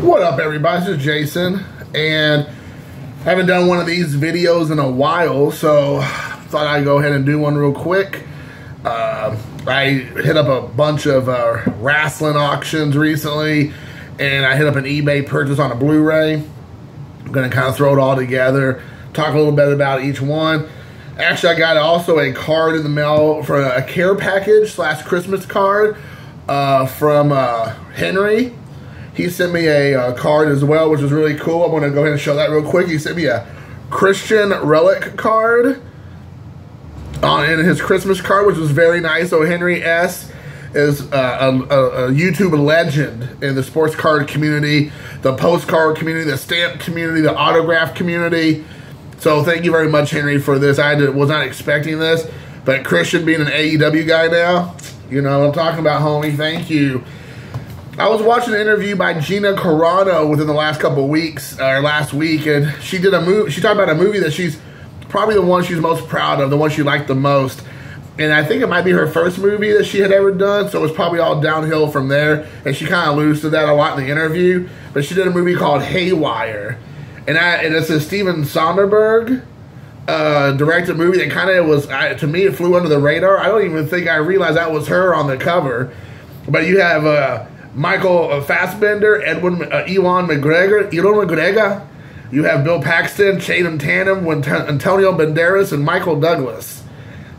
What up, everybody? This is Jason, and I haven't done one of these videos in a while, so thought I'd go ahead and do one real quick. I hit up a bunch of wrestling auctions recently, and I hit up an eBay purchase on a Blu-ray. I'm going to kind of throw it all together, talk a little bit about each one. Actually, I got also a card in the mail for a care package / Christmas card from Henry. He sent me a card as well, which is really cool. I'm going to go ahead and show that real quick. He sent me a Christian Relic card in his Christmas card, which was very nice. So Henry S. is a YouTube legend in the sports card community, the postcard community, the stamp community, the autograph community. So thank you very much, Henry, for this. I was not expecting this, but Christian being an AEW guy now, you know what I'm talking about, homie. Thank you. I was watching an interview by Gina Carano within the last couple of weeks, or last week, and she did a movie. She talked about a movie that she's probably the one she's most proud of, the one she liked the most. And I think it might be her first movie that she had ever done, so it was probably all downhill from there. And she kind of alludes to that a lot in the interview. But she did a movie called Haywire. And it's a Steven Soderbergh directed movie that kind of was, to me, it flew under the radar. I don't even think I realized that was her on the cover. But you have Michael Fassbender, Ewan McGregor. You have Bill Paxton, Channing Tatum, Antonio Banderas, and Michael Douglas.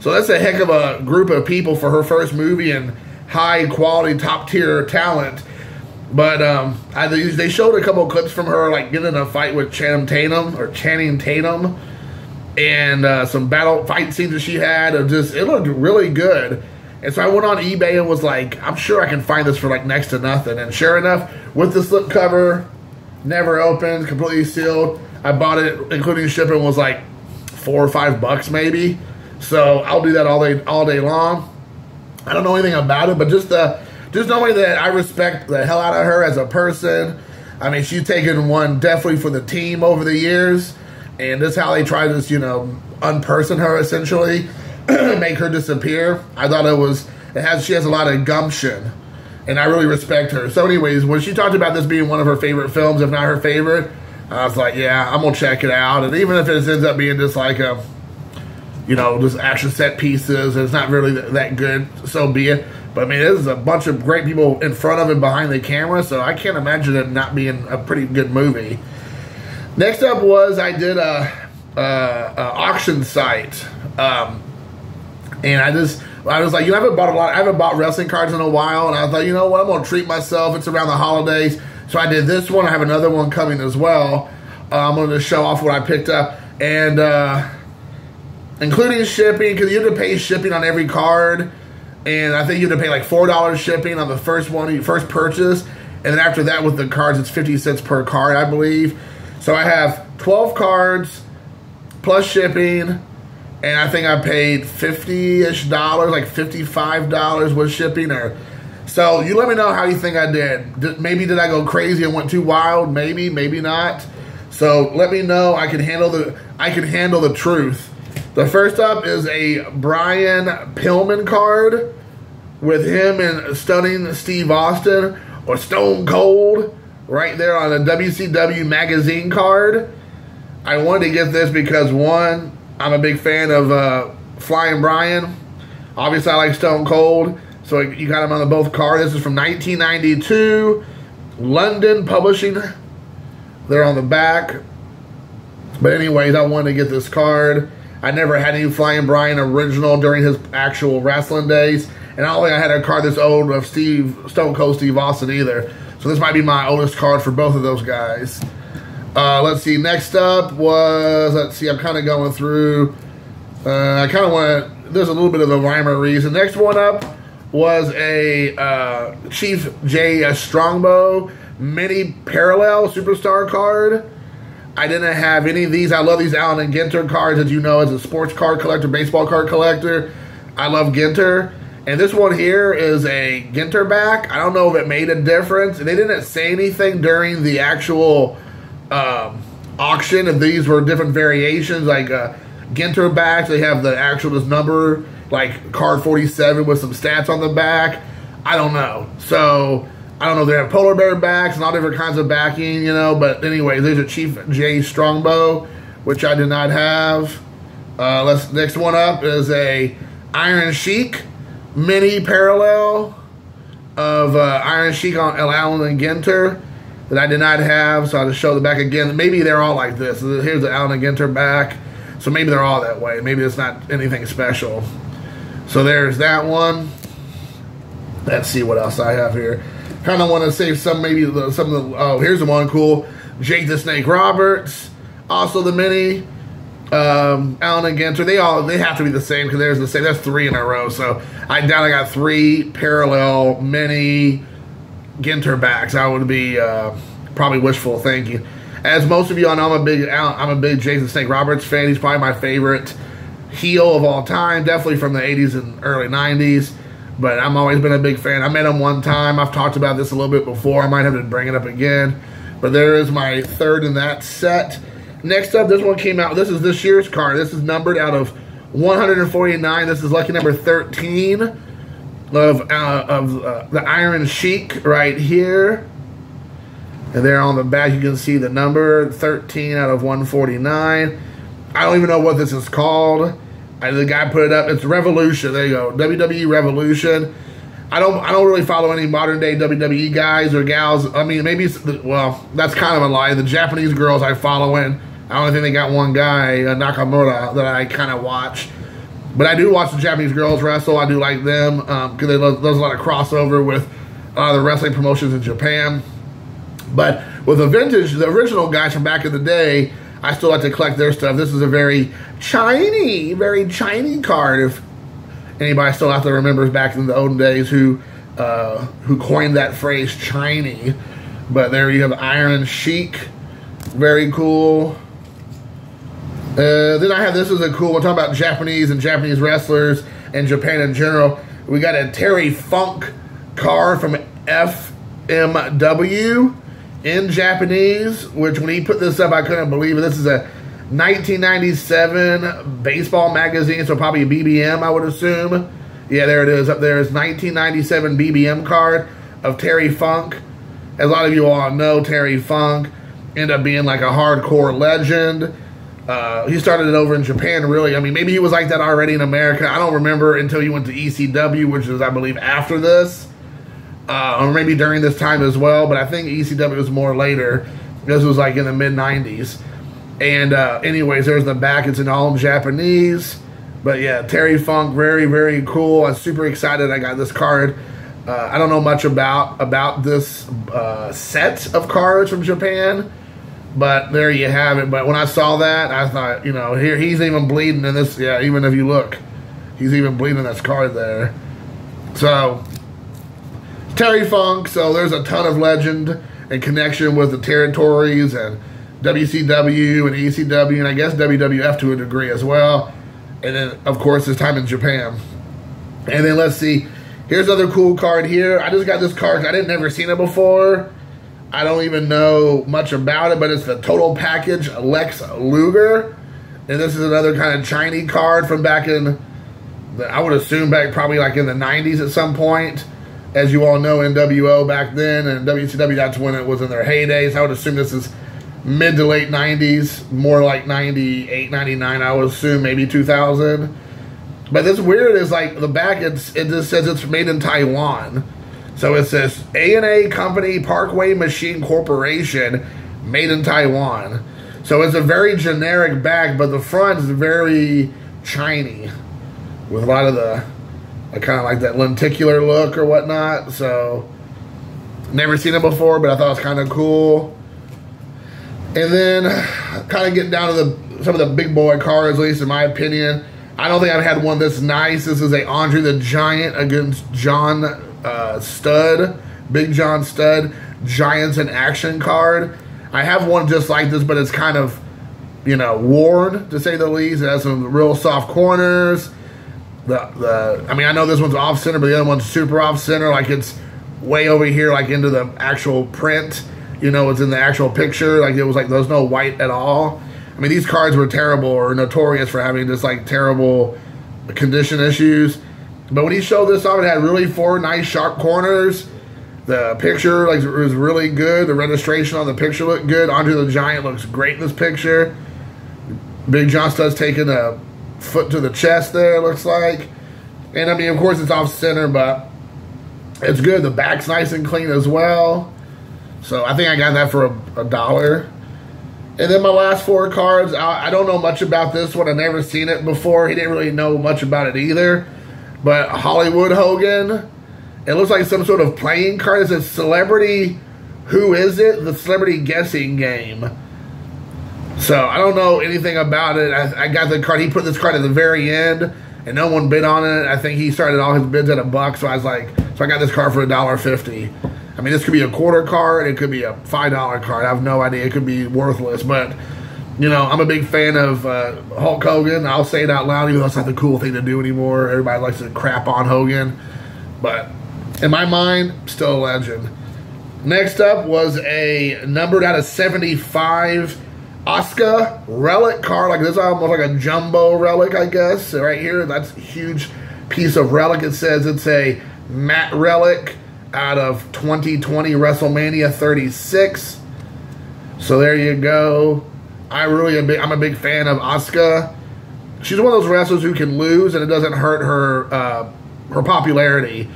So that's a heck of a group of people for her first movie and high quality, top tier talent. But they showed a couple of clips from her, like getting in a fight with Channing Tatum, and some battle fight scenes that she had. It looked really good. And so I went on eBay and was like, I'm sure I can find this for like next to nothing. And sure enough, with the slipcover, never opened, completely sealed, I bought it, including shipping, was like $4 or $5 maybe. So I'll do that all day long. I don't know anything about it, but just knowing that I respect the hell out of her as a person. I mean, she's taken one definitely for the team over the years, and this is how they try to, unperson her essentially. Make her disappear. I thought she has a lot of gumption, and I really respect her. So anyways, when she talked about this being one of her favorite films, if not her favorite, I was like, yeah, I'm gonna check it out. And even if it ends up being just like just action set pieces, and it's not really that good, so be it. But I mean, there's a bunch of great people in front of and behind the camera, so I can't imagine it not being a pretty good movie. Next up was I did a auction site. And I was like, I haven't bought wrestling cards in a while, and I thought, you know what, I'm gonna treat myself. It's around the holidays, so I did this one. I have another one coming as well. I'm gonna just show off what I picked up, and including shipping, because you have to pay shipping on every card, and I think you have to pay like $4 shipping on the first purchase, and then after that with the cards, it's 50 cents per card, I believe. So I have 12 cards plus shipping. And I think I paid $50-ish, like $55 with shipping. So you let me know how you think I did. Maybe did I go crazy and went too wild? Maybe, maybe not. So let me know. I can handle the truth. The first up is a Brian Pillman card with him and stunning Steve Austin, or Stone Cold, right there on a WCW magazine card. I wanted to get this because, one, I'm a big fan of Flying Brian. Obviously, I like Stone Cold, so you got him on both cards. This is from 1992, London Publishing. They're on the back. But anyways, I wanted to get this card. I never had any Flying Brian original during his actual wrestling days, and I don't think I had a card this old of Stone Cold Steve Austin either. So this might be my oldest card for both of those guys. Let's see, next up was, I'm kind of going through, I kind of want to, there's a little bit of a rhyme or reason. Next one up was a Chief J. Strongbow mini parallel superstar card. I didn't have any of these. I love these Allen and Ginter cards, as you know, as a sports card collector, baseball card collector. I love Ginter. And this one here is a Ginter back. I don't know if it made a difference. They didn't say anything during the actual auction if these were different variations, like Ginter backs. They have the actual number, like card 47 with some stats on the back. I don't know. So I don't know if they have polar bear backs and all different kinds of backing, you know. But anyway, there's a Chief J Strongbow, which I did not have. Next one up is a Iron Sheik mini parallel of Iron Sheik on Allen and Ginter that I did not have, so I'll just show the back again. Maybe they're all like this. Here's the Allen and Ginter back, so maybe they're all that way. Maybe it's not anything special. So there's that one. Let's see what else I have here. Kind of want to save some, maybe some of the. Oh, here's the one cool. Jake the Snake Roberts, also the mini. Allen and Ginter, they have to be the same because there's the same. That's 3 in a row. So I doubt I got 3 parallel mini Ginter backs. I would be probably wishful thinking. As most of you all know, I'm a big Jason Snake Roberts fan. He's probably my favorite heel of all time, definitely from the 80s and early 90s. But I've always been a big fan. I met him one time. I've talked about this a little bit before. I might have to bring it up again. But there is my third in that set. Next up, this one came out. This is this year's card. This is numbered out of 149. This is lucky number 13 of the Iron Sheik right here. And there on the back, you can see the number 13 out of 149. I don't even know what this is called. The guy put it up. It's Revolution. There you go. WWE Revolution. I don't really follow any modern day WWE guys or gals. I mean, maybe well, that's kind of a lie. The Japanese girls I follow in. I only think they got one guy, Nakamura, that I kind of watch. But I do watch the Japanese girls wrestle. I do like them because there's a lot of crossover with the wrestling promotions in Japan. But with the original guys from back in the day, I still like to collect their stuff. This is a very shiny card. If anybody still out there remembers back in the olden days who coined that phrase, shiny. But there you have Iron Sheik. Very cool. Then I have, this is a cool one, talking about Japanese and Japanese wrestlers and Japan in general. We got a Terry Funk card from FMW in Japanese, which when he put this up, I couldn't believe it. This is a 1997 baseball magazine, so probably a BBM, I would assume. Yeah, there it is. Up there is 1997 BBM card of Terry Funk. As a lot of you all know, Terry Funk ended up being like a hardcore legend. He started it over in Japan, really. I mean, maybe he was like that already in America. I don't remember until he went to ECW, which is, I believe, after this. Or maybe during this time as well. But I think ECW was more later. This was like in the mid-90s. And anyways, there's the back. It's in all Japanese. But yeah, Terry Funk, very, very cool. I'm super excited I got this card. I don't know much about this set of cards from Japan. But there you have it. But when I saw that, I thought, you know, here he's even bleeding in this. Yeah, even if you look, he's even bleeding in this card there. So, Terry Funk. So there's a ton of legend and connection with the territories and WCW and ECW and I guess WWF to a degree as well. And then, of course, his time in Japan. And then let's see. Here's another cool card here. I just got this card. I didn't never seen it before. I don't even know much about it, but it's the Total Package Lex Luger. And this is another kind of Chinese card from back in, I would assume back probably like in the 90s at some point. As you all know, NWO back then, and WCW, that's when it was in their heydays. I would assume this is mid to late 90s, more like 98, 99, I would assume, maybe 2000. But this weird is like the back, it just says it's made in Taiwan. So it says A&A Company Parkway Machine Corporation, made in Taiwan. So it's a very generic bag, but the front is very Chinese, with a lot of the kind of like that lenticular look or whatnot. So never seen it before, but I thought it was kind of cool. And then kind of getting down to some of the big boy cards, at least in my opinion. I don't think I've had one this nice. This is a Andre the Giant against John Studd, Big John Studd, Giants in Action card. I have one just like this, but it's kind of, you know, worn, to say the least. It has some real soft corners. I mean, I know this one's off-center, but the other one's super off-center. Like, it's way over here, like, into the actual print. You know, it's in the actual picture. Like, it was like, there's no white at all. I mean, these cards were terrible or notorious for having just, like, terrible condition issues. But when he showed this off, it had really 4 nice sharp corners. The picture like was really good. The registration on the picture looked good. Andre the Giant looks great in this picture. Big John Studd's taking a foot to the chest there, it looks like. And I mean, of course, it's off center, but it's good. The back's nice and clean as well. So I think I got that for $1. And then my last 4 cards, I don't know much about this one. I've never seen it before. He didn't really know much about it either. But Hollywood Hogan, it looks like some sort of playing card. It says Celebrity Who Is It? The Celebrity Guessing Game. So I don't know anything about it. I got the card. He put this card at the very end, and no one bid on it. I think he started all his bids at $1, so I was like, so I got this card for $1.50. I mean, this could be a quarter card. It could be a $5 card. I have no idea. It could be worthless. But, you know, I'm a big fan of Hulk Hogan. I'll say it out loud, even though it's not the cool thing to do anymore. Everybody likes to crap on Hogan. But in my mind, still a legend. Next up was a numbered out of 75 Asuka relic card. Like this is almost like a jumbo relic, I guess. Right here, that's a huge piece of relic. It says it's a matte relic out of 2020 WrestleMania 36. So there you go. I'm a big fan of Asuka. She's one of those wrestlers who can lose and it doesn't hurt her popularity.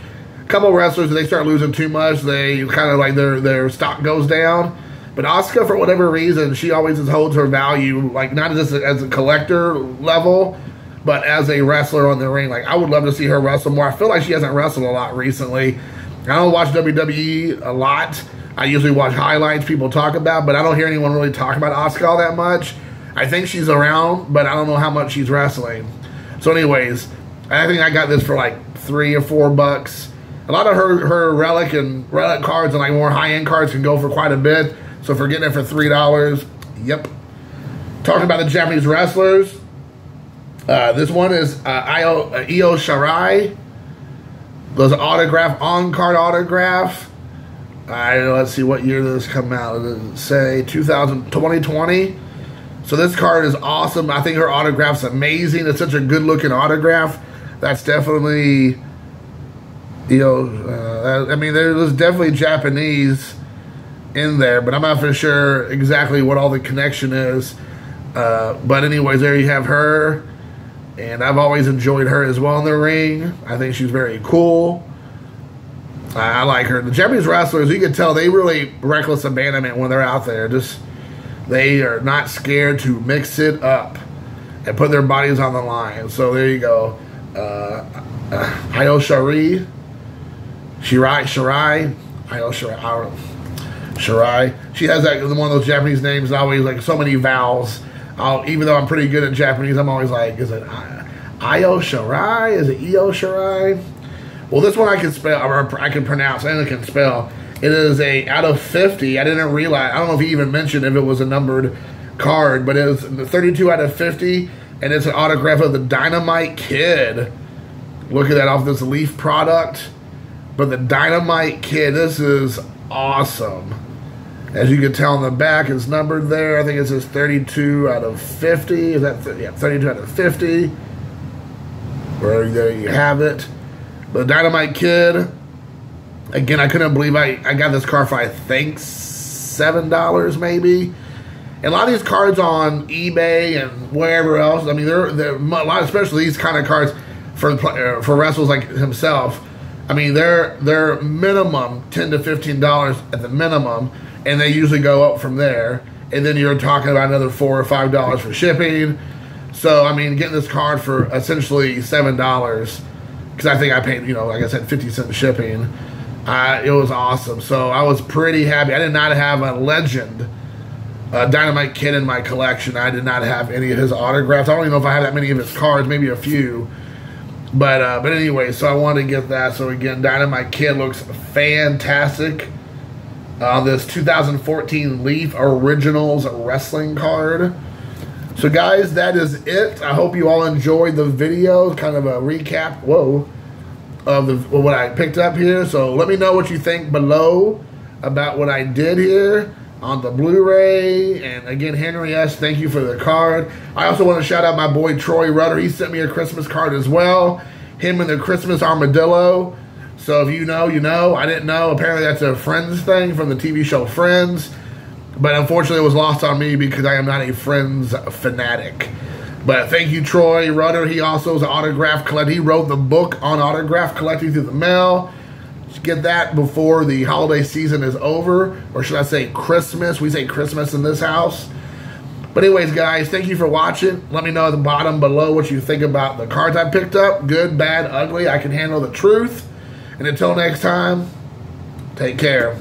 A couple of wrestlers, they start losing too much, they kind of like their stock goes down. But Asuka, for whatever reason, she always just holds her value, like not just as a collector level, but as a wrestler on the ring. Like I would love to see her wrestle more. I feel like she hasn't wrestled a lot recently. I don't watch WWE a lot. I usually watch highlights people talk about, but I don't hear anyone really talk about Asuka all that much. I think she's around, but I don't know how much she's wrestling. So anyways, I think I got this for like $3 or $4. A lot of her relic cards and like more high-end cards can go for quite a bit. So if we're getting it for $3, yep. Talking about the Japanese wrestlers, this one is Io Shirai. There's an autograph, on-card autograph. Let's see what year this come out. Does it say 2020? So this card is awesome. I think her autograph's amazing. It's such a good-looking autograph. That's definitely, you know, I mean, there's definitely Japanese in there, but I'm not for sure exactly what all the connection is. But anyways, there you have her. And I've always enjoyed her as well in the ring. I think she's very cool. I like her. The Japanese wrestlers, you can tell they really reckless abandonment when they're out there. They are not scared to mix it up and put their bodies on the line. So there you go. Io Shirai. She has that one of those Japanese names, always like so many vowels. Even though I'm pretty good at Japanese, I'm always like, is it Io Shirai? Is it Io Shirai? Well, this one I can spell, or I can pronounce, and I can spell. It is a out of 50. I didn't realize. I don't know if he even mentioned if it was a numbered card, but it was 32 out of 50, and it's an autograph of the Dynamite Kid. Look at that off this Leaf product. But the Dynamite Kid, this is awesome. As you can tell on the back, it's numbered there. I think it says 32 out of 50. Is that, yeah, 32 out of 50. Where there you have it. The Dynamite Kid. Again, I couldn't believe I got this card for, I think, $7 maybe. And a lot of these cards on eBay and wherever else, I mean, they're a lot, especially these kind of cards for wrestlers like himself. I mean, they're minimum $10 to $15 at the minimum, and they usually go up from there. And then you're talking about another $4 or $5 for shipping. So, I mean, getting this card for essentially $7, because I think I paid, you know, like I said, 50 cents shipping. It was awesome. So I was pretty happy. I did not have a legend Dynamite Kid in my collection. I did not have any of his autographs. I don't even know if I have that many of his cards, maybe a few. But anyway, so I wanted to get that. So again, Dynamite Kid looks fantastic on this 2014 Leaf Originals wrestling card. So guys, that is it. I hope you all enjoyed the video. Kind of a recap, of what I picked up here. So let me know what you think below about what I did here on the Blu-ray. And again, Henry S., thank you for the card. I also want to shout out my boy Troy Rudder. He sent me a Christmas card as well. Him and the Christmas Armadillo. So if you know, you know. I didn't know. Apparently that's a Friends thing from the TV show Friends. But unfortunately it was lost on me because I am not a Friends fanatic. But thank you, Troy Rudder. He also is an autograph collector. He wrote the book on autograph collecting through the mail. Get that before the holiday season is over. Or should I say Christmas? We say Christmas in this house. But anyways, guys, thank you for watching. Let me know at the bottom below what you think about the cards I picked up. Good, bad, ugly. I can handle the truth. And until next time, take care.